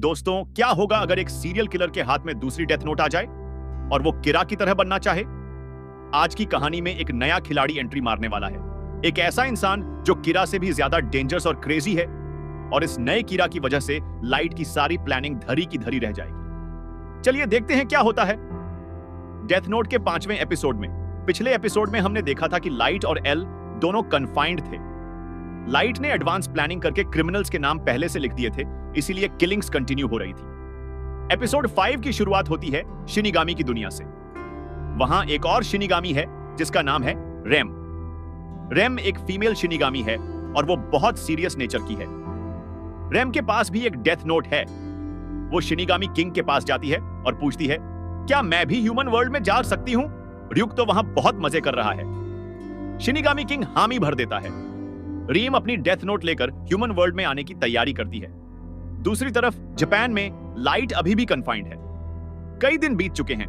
दोस्तों, क्या होगा अगर एक सीरियल किलर के हाथ में दूसरी डेथ नोट आ जाए और वो किरा की तरह बनना चाहे? आज की कहानी में एक नया खिलाड़ी एंट्री मारने वाला है, एक ऐसा इंसान जो किरा से भी ज्यादा डेंजरस और क्रेजी है, और इस नए किरा की वजह से लाइट की सारी प्लानिंग धरी की धरी रह जाएगी। चलिए देखते हैं क्या होता है। डेथ नोट के 5वें एपिसोड में, पिछले एपिसोड में हमने देखा था कि लाइट और एल दोनों कन्फाइंड थे। लाइट ने एडवांस प्लानिंग करके क्रिमिनल्स के नाम पहले से लिख दिए थे, इसीलिए किलिंग्स कंटिन्यू हो रही थी। एपिसोड 5 की शुरुआत होती है शिनिगामी की दुनिया से। वहां एक और शिनिगामी है जिसका नाम है रेम। रेम एक फीमेल शिनिगामी है और वो बहुत सीरियस नेचर की है। रेम के पास भी एक डेथ नोट है। वो शिनिगामी किंग के पास जाती है और पूछती है, क्या मैं भी ह्यूमन वर्ल्ड में जा सकती हूं? र्यूक तो वहां बहुत मजे कर रहा है। शिनिगामी किंग हामी भर देता है। रीम अपनी डेथ नोट लेकर ह्यूमन वर्ल्ड में आने की तैयारी करती है। दूसरी तरफ जापान में लाइट अभी भी कन्फाइंड है। कई दिन बीत चुके हैं।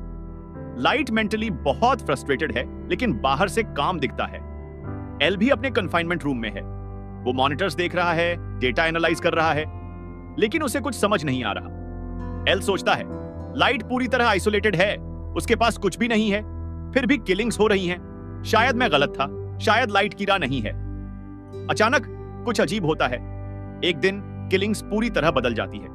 लाइट मेंटली बहुत फ्रस्ट्रेटेड है, लेकिन बाहर से काम दिखता है। एल भी अपने कन्फाइनमेंट रूम में है। वो मॉनिटर्स देख रहा है, डेटा एनालाइज कर रहा है, लेकिन उसे कुछ समझ नहीं आ रहा। एल सोचता है, लाइट पूरी तरह आइसोलेटेड है, उसके पास कुछ भी नहीं है, फिर भी किलिंग्स हो रही हैं। शायद मैं गलत था, शायद लाइट किरा नहीं है। अचानक कुछ अजीब होता है। एक दिन किलिंग्स पूरी तरह बदल जाती है।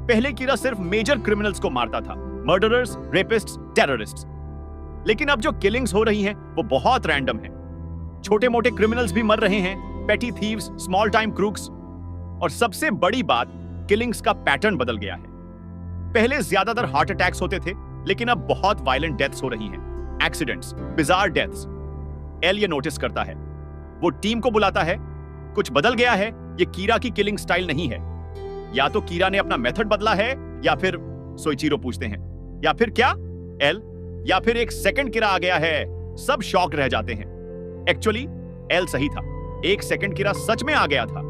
पहले किरा सिर्फ मेजर क्रिमिनल्स को मारता था, मर्डरर्स, रेपिस्ट्स, टेररिस्ट्स। लेकिन अब जो किलिंग्स हो रही हैं वो बहुत रैंडम हैं। छोटे मोटे क्रिमिनल्स भी मर रहे हैं, पेटी थीव्स, स्मॉल टाइम क्रूक्स, और सबसे बड़ी बात, किलिंग्स का पैटर्न बदल गया है। पहले ज्यादातर हार्ट अटैक्स होते थे, लेकिन अब बहुत वायलेंट डेथ्स हो रही हैं, एक्सीडेंट्स, बिजार डेथ्स। एल ये नोटिस करता है। वो टीम को बुलाता है। कुछ बदल गया है, ये कीरा की किलिंग स्टाइल नहीं है। या तो कीरा ने अपना मेथड बदला है, या फिर, सोइचिरो पूछते हैं, या फिर क्या एल, या फिर एक सेकंड किरा आ गया है। सब शॉक्ड रह जाते हैं। एक्चुअली एल सही था, एक सेकंड किरा सच में आ गया था।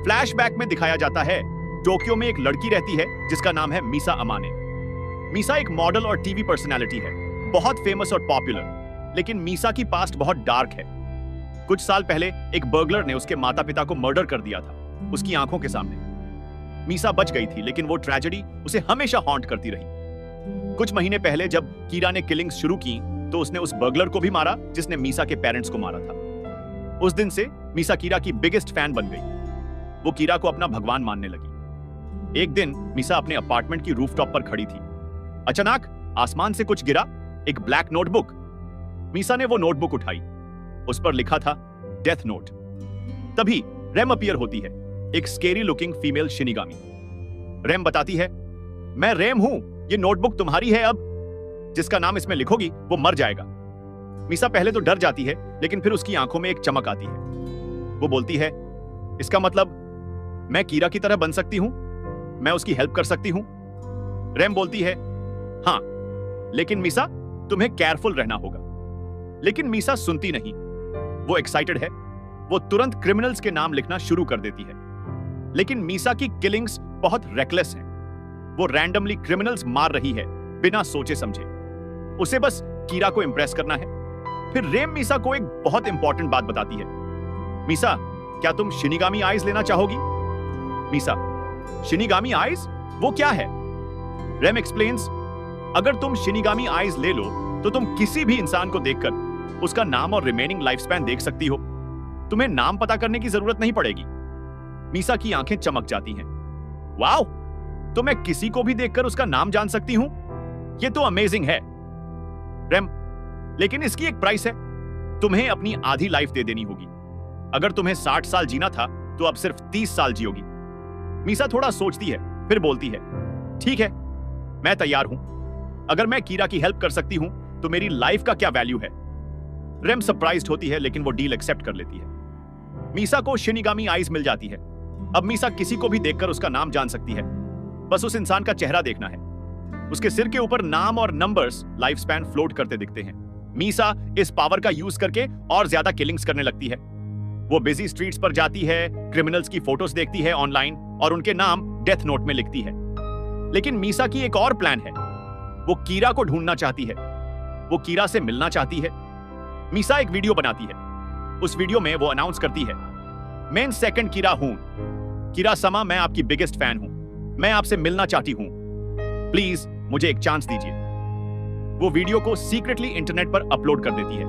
फ्लैशबैक में दिखाया जाता है, टोक्यो में एक लड़की रहती है जिसका नाम है मीसा अमाने। मीसा एक मॉडल और टीवी पर्सनालिटी है, बहुत फेमस और पॉपुलर, लेकिन मीसा की पास्ट बहुत डार्क है। कुछ साल पहले एक बर्गलर ने उसके माता पिता को मर्डर कर दिया था, उसकी आंखों के सामने। मीसा बच गई थी, लेकिन वो ट्रेजेडी उसे हमेशा हॉन्ट करती रही। कुछ महीने पहले जब कीरा ने किलिंग्स शुरू की, तो उसने उस बर्गलर को भी मारा जिसने मीसा के पेरेंट्स को मारा था। उस दिन से मीसा कीरा की बिगेस्ट फैन बन गई। वो कीरा को अपना भगवान मानने लगी। एक दिन मीसा अपने अपार्टमेंट की रूफटॉप पर खड़ी थी। अचानक आसमान से कुछ गिरा, एक ब्लैक नोटबुक। मीसा ने वो नोटबुक उठाई। उस पर लिखा था डेथ नोट। तभी रेम अपीयर होती है, एक scary looking female shinigami. Rem बताती है, मैं रेम हूं, ये नोटबुक तुम्हारी है। अब जिसका नाम इसमें लिखोगी वो मर जाएगा। मीसा पहले तो डर जाती है, लेकिन फिर उसकी आंखों में एक चमक आती है। वो बोलती है, इसका मतलब मैं कीरा की तरह बन सकती हूं, मैं उसकी हेल्प कर सकती हूं। रेम बोलती है, हां, लेकिन मीसा तुम्हें केयरफुल रहना होगा। लेकिन मीसा सुनती नहीं। वो एक्साइटेड है। वो तुरंत क्रिमिनल्स के नाम लिखना शुरू कर देती है। लेकिन मीसा की किलिंग्स बहुत रेकलेस हैं। वो रैंडमली क्रिमिनल्स मार रही है, बिना सोचे समझे। उसे बस कीरा को इंप्रेस करना है। फिर रेम मीसा को एक बहुत इंपॉर्टेंट बात बताती है। मीसा, क्या तुम शिनिगामी आईज लेना चाहोगी? Misa, shinigami eyes? वो क्या है? रेम एक्सप्लेन्स, अगर तुम शिनिगामी आईज ले लो तो तुम किसी भी इंसान को देखकर उसका नाम और रिमेनिंग लाइफ स्पैन देख सकती हो। तुम्हें नाम पता करने की जरूरत नहीं पड़ेगी। मीसा की आंखें चमक जाती हैं। वाओ, तो मैं किसी को भी देखकर उसका नाम जान सकती हूं? ये तो अमेजिंग है। रेम, लेकिन इसकी एक प्राइस है। तुम्हें अपनी आधी लाइफ दे देनी होगी। अगर तुम्हें 60 साल जीना था तो अब सिर्फ 30 साल जियोगी। मीसा थोड़ा सोचती है, फिर बोलती है, ठीक है, मैं तैयार हूं। अगर मैं कीरा की हेल्प कर सकती हूं तो मेरी लाइफ का क्या वैल्यू है? रेम सरप्राइज्ड होती है, लेकिन वो डील एक्सेप्ट कर लेती है। मीसा को शिनिगामी आईज मिल जाती है। अब मीसा किसी को भी देखकर उसका नाम जान सकती है। बस उस इंसान का चेहरा देखना है। उसके सिर के ऊपर नाम और नंबर्स लाइफ स्पैन फ्लोट करते दिखते हैं। मीसा इस पावर का यूज करके और ज्यादा किलिंग्स करने लगती है। वो बिजी स्ट्रीट्स पर जाती है, क्रिमिनल्स की फोटोज देखती है ऑनलाइन और उनके नाम डेथ नोट में लिखती है। लेकिन मीसा की एक और प्लान है। वो कीरा को ढूंढना चाहती है। वो कीरा से मिलना चाहती है। मीसा एक वीडियो बनाती है। उस वीडियो में वो अनाउंस करती है, मैं सेकंड कीरा हूं। कीरा समा, मैं आपकी बिगेस्ट फैन हूं। मैं आपसे मिलना चाहती हूं, प्लीज मुझे एक चांस दीजिए। वो वीडियो को सीक्रेटली इंटरनेट पर अपलोड कर देती है।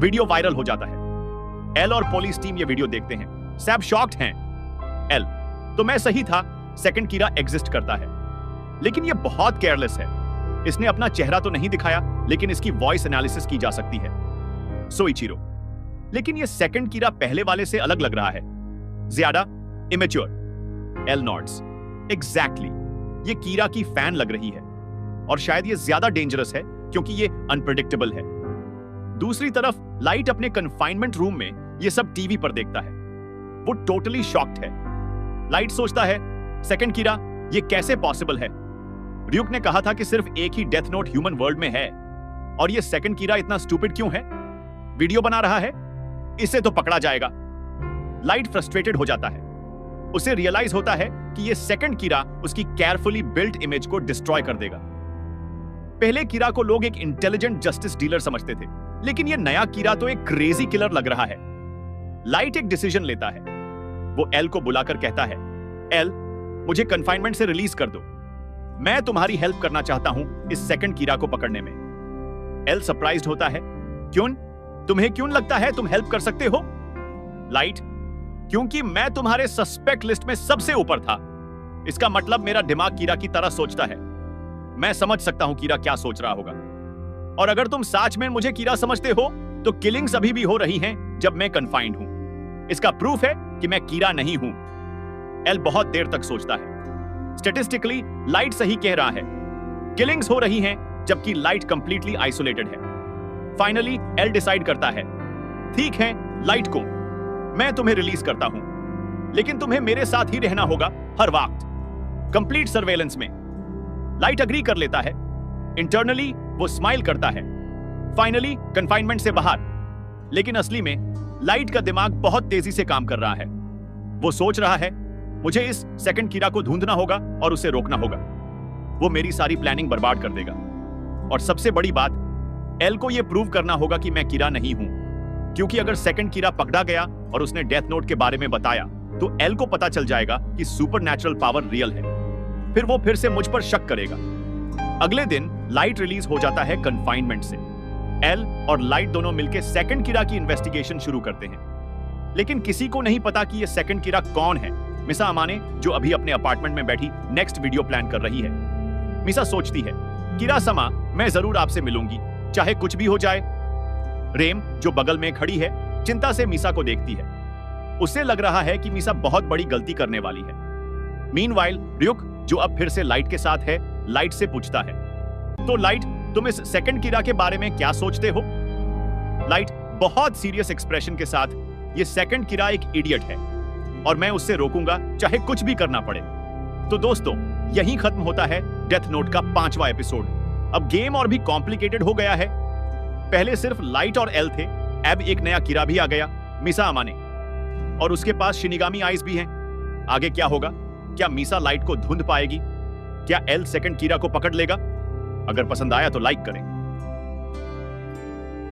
वीडियो वायरल हो जाता है। एल और पुलिस टीम ये वीडियो देखते हैं। सब शॉक्ड हैं। एल, तो मैं सही था, सेकंड कीरा एग्जिस्ट करता है, लेकिन ये बहुत केयरलेस है। इसने अपना चेहरा तो नहीं दिखाया, लेकिन इसकी वॉइस एनालिसिस की जा सकती है। सोइचिरो, लेकिन ये सेकंड कीरा पहले वाले से अलग लग रहा है, ज्यादा इमेच्योर। L nodes. एग्जैक्टली, ये कीरा की फैन लग रही है, और शायद ये ज्यादा डेंजरस है क्योंकि ये अनप्रेडिक्टेबल है। दूसरी तरफ लाइट अपने कन्फाइनमेंट रूम में ये सब टीवी पर देखता है। वो टोटली शॉक्ड है। लाइट सोचता है, सेकंड कीरा, ये कैसे पॉसिबल है? र्यूक ने कहा था कि सिर्फ एक ही डेथ नोट ह्यूमन वर्ल्ड में है, और ये सेकंड कीरा इतना स्टूपिड क्यों है? वीडियो बना रहा है, इसे तो पकड़ा जाएगा। लाइट फ्रस्ट्रेटेड हो जाता है। उसे रियलाइज होता है कि ये सेकंड कीरा उसकी केयरफुली बिल्ट इमेज को डिस्ट्रॉय कर देगा। पहले कीरा को लोग एक इंटेलिजेंट जस्टिस डीलर समझते थे, लेकिन ये नया कीरा तो एक क्रेजी किलर लग रहा है। लाइट एक डिसीजन लेता है। वो एल को बुलाकर कहता है, एल, मुझे कन्फाइनमेंट से रिलीज कर दो। मैं तुम्हारी हेल्प करना चाहता हूं इस सेकंड कीरा को पकड़ने में। एल सरप्राइज्ड होता है। क्यों? तुम्हें क्यों लगता है तुम हेल्प कर सकते हो? लाइट, क्योंकि मैं तुम्हारे सस्पेक्ट लिस्ट में सबसे ऊपर था। इसका मतलब मेरा दिमाग कीरा की तरह सोचता है। मैं समझ सकता हूं कीरा क्या सोच रहा होगा। और अगर तुम सच में मुझे कीरा समझते हो, तो किलिंग्स अभी भी हो रही हैं जब मैं कन्फाइंड हूं। इसका प्रूफ है कि मैं कीरा नहीं हूं। एल बहुत देर तक सोचता है। स्टैटिस्टिकली लाइट सही कह रहा है। किलिंग्स हो रही हैं जबकि लाइट कंप्लीटली आइसोलेटेड है। फाइनली एल डिसाइड करता है, ठीक है लाइट को, मैं तुम्हें रिलीज करता हूं, लेकिन तुम्हें मेरे साथ ही रहना होगा हर वक्त, कंप्लीट सर्वेलेंस में। लाइट अग्री कर लेता है। इंटरनली वो स्माइल करता है। फाइनली कन्फाइनमेंट से बाहर। लेकिन असली में लाइट का दिमाग बहुत तेजी से काम कर रहा है। वो सोच रहा है, मुझे इस सेकंड कीरा को ढूंढना होगा और उसे रोकना होगा। वो मेरी सारी प्लानिंग बर्बाद कर देगा। और सबसे बड़ी बात, एल को यह प्रूव करना होगा कि मैं कीरा नहीं हूं, क्योंकि अगर सेकंड कीरा पकड़ा गया और उसने डेथ नोट के बारे में बताया, तो एल को पता चल जाएगा कि सुपरनैचुरल पावर रियल है। फिर वो फिर से मुझ पर शक करेगा। अगले दिन लाइट रिलीज हो जाता है कन्फाइनमेंट से। एल और लाइट दोनों मिलकर सेकंड कीरा की इन्वेस्टिगेशन शुरू करते हैं, लेकिन किसी को नहीं पता कि ये सेकंड कीरा कौन है। मिसा अमाने, जो अभी अपने अपार्टमेंट में बैठी नेक्स्ट वीडियो प्लान कर रही है। मिसा सोचती है, कीरा समा, मैं जरूर आपसे मिलूंगी, चाहे कुछ भी हो जाए। रेम, जो बगल में खड़ी है, चिंता से मीसा को देखती है। उसे लग रहा है कि मीसा बहुत बड़ी गलती करने वाली है। मीनवाइल र्यूक, जो अब फिर से लाइट के साथ है, लाइट से पूछता है, तो लाइट, तुम इस सेकंड कीरा के बारे में क्या सोचते हो? लाइट बहुत सीरियस एक्सप्रेशन के साथ, ये सेकंड कीरा एक इडियट है और मैं उससे रोकूंगा चाहे कुछ भी करना पड़े। तो दोस्तों, यहीं खत्म होता है डेथ नोट का 5वां एपिसोड। अब गेम और भी कॉम्प्लिकेटेड हो गया है। पहले सिर्फ लाइट और एल थे, अब एक नया कीरा भी आ गया, मिसा अमाने, और उसके पास शिनिगामी आइज भी हैं। आगे क्या होगा? क्या मिसा लाइट को ढूंढ पाएगी? क्या एल सेकंड कीरा को पकड़ लेगा? अगर पसंद आया तो लाइक करें।